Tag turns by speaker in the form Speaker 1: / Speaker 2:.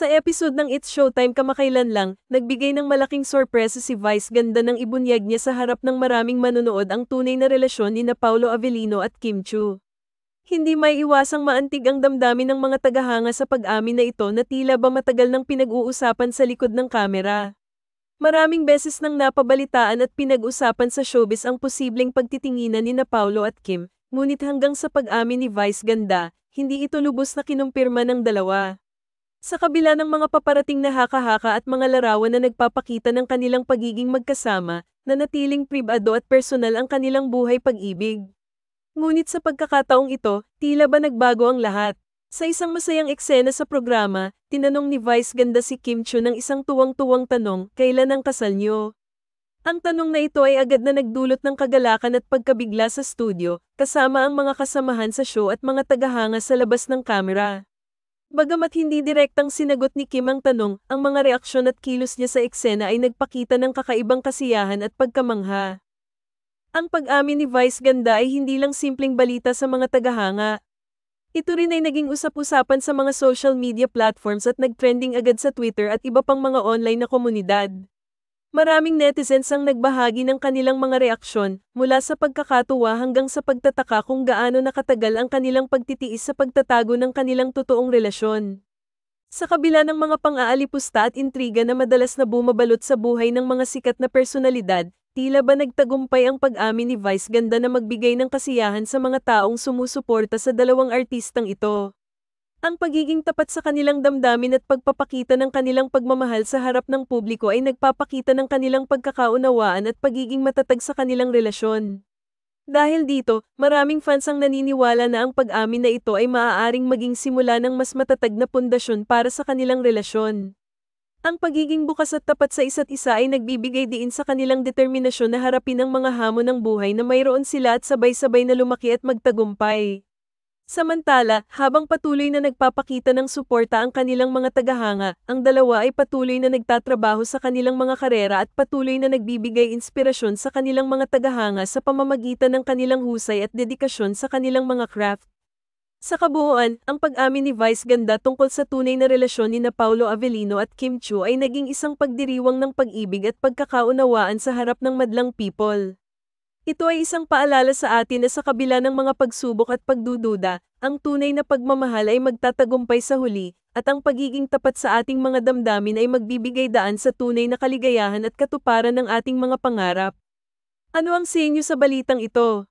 Speaker 1: Sa episode ng It's Showtime kamakailan lang, nagbigay ng malaking sorpresa si Vice Ganda nang ibunyag niya sa harap ng maraming manonood ang tunay na relasyon ni Paolo Avellino at Kim Chiu. Hindi may iwasang maantig ang damdamin ng mga tagahanga sa pag-amin na ito na tila ba matagal nang pinag-uusapan sa likod ng kamera. Maraming beses nang napabalitaan at pinag-usapan sa showbiz ang posibleng pagtitinginan ni Paolo at Kim, ngunit hanggang sa pag-amin ni Vice Ganda, hindi ito lubos na kinumpirma ng dalawa. Sa kabila ng mga paparating na haka-haka at mga larawan na nagpapakita ng kanilang pagiging magkasama, nanatiling pribado at personal ang kanilang buhay pag-ibig. Ngunit sa pagkakataong ito, tila ba nagbago ang lahat? Sa isang masayang eksena sa programa, tinanong ni Vice Ganda si Kim Chiu ng isang tuwang-tuwang tanong, kailan ang kasal niyo? Ang tanong na ito ay agad na nagdulot ng kagalakan at pagkabigla sa studio, kasama ang mga kasamahan sa show at mga tagahanga sa labas ng kamera. Bagamat hindi direktang sinagot ni Kim ang tanong, ang mga reaksyon at kilos niya sa eksena ay nagpakita ng kakaibang kasiyahan at pagkamangha. Ang pag-amin ni Vice Ganda ay hindi lang simpleng balita sa mga tagahanga. Ito rin ay naging usap-usapan sa mga social media platforms at nag-trending agad sa Twitter at iba pang mga online na komunidad. Maraming netizens ang nagbahagi ng kanilang mga reaksyon, mula sa pagkakatuwa hanggang sa pagtataka kung gaano nakatagal ang kanilang pagtitiis sa pagtatago ng kanilang totoong relasyon. Sa kabila ng mga pang-aalipusta at intriga na madalas na bumabalot sa buhay ng mga sikat na personalidad, tila ba nagtagumpay ang pag-amin ni Vice Ganda na magbigay ng kasiyahan sa mga taong sumusuporta sa dalawang artistang ito. Ang pagiging tapat sa kanilang damdamin at pagpapakita ng kanilang pagmamahal sa harap ng publiko ay nagpapakita ng kanilang pagkakaunawaan at pagiging matatag sa kanilang relasyon. Dahil dito, maraming fans ang naniniwala na ang pag-amin na ito ay maaaring maging simula ng mas matatag na pundasyon para sa kanilang relasyon. Ang pagiging bukas at tapat sa isa't isa ay nagbibigay diin sa kanilang determinasyon na harapin ang mga hamon ng buhay na mayroon sila at sabay-sabay na lumaki at magtagumpay. Samantala, habang patuloy na nagpapakita ng suporta ang kanilang mga tagahanga, ang dalawa ay patuloy na nagtatrabaho sa kanilang mga karera at patuloy na nagbibigay inspirasyon sa kanilang mga tagahanga sa pamamagitan ng kanilang husay at dedikasyon sa kanilang mga craft. Sa kabuuan, ang pag-amin ni Vice Ganda tungkol sa tunay na relasyon ni Paolo Avellino at Kim Chiu ay naging isang pagdiriwang ng pag-ibig at pagkakaunawaan sa harap ng madlang people. Ito ay isang paalala sa atin na sa kabila ng mga pagsubok at pagdududa, ang tunay na pagmamahal ay magtatagumpay sa huli, at ang pagiging tapat sa ating mga damdamin ay magbibigay daan sa tunay na kaligayahan at katuparan ng ating mga pangarap. Ano ang sa inyo sa balitang ito?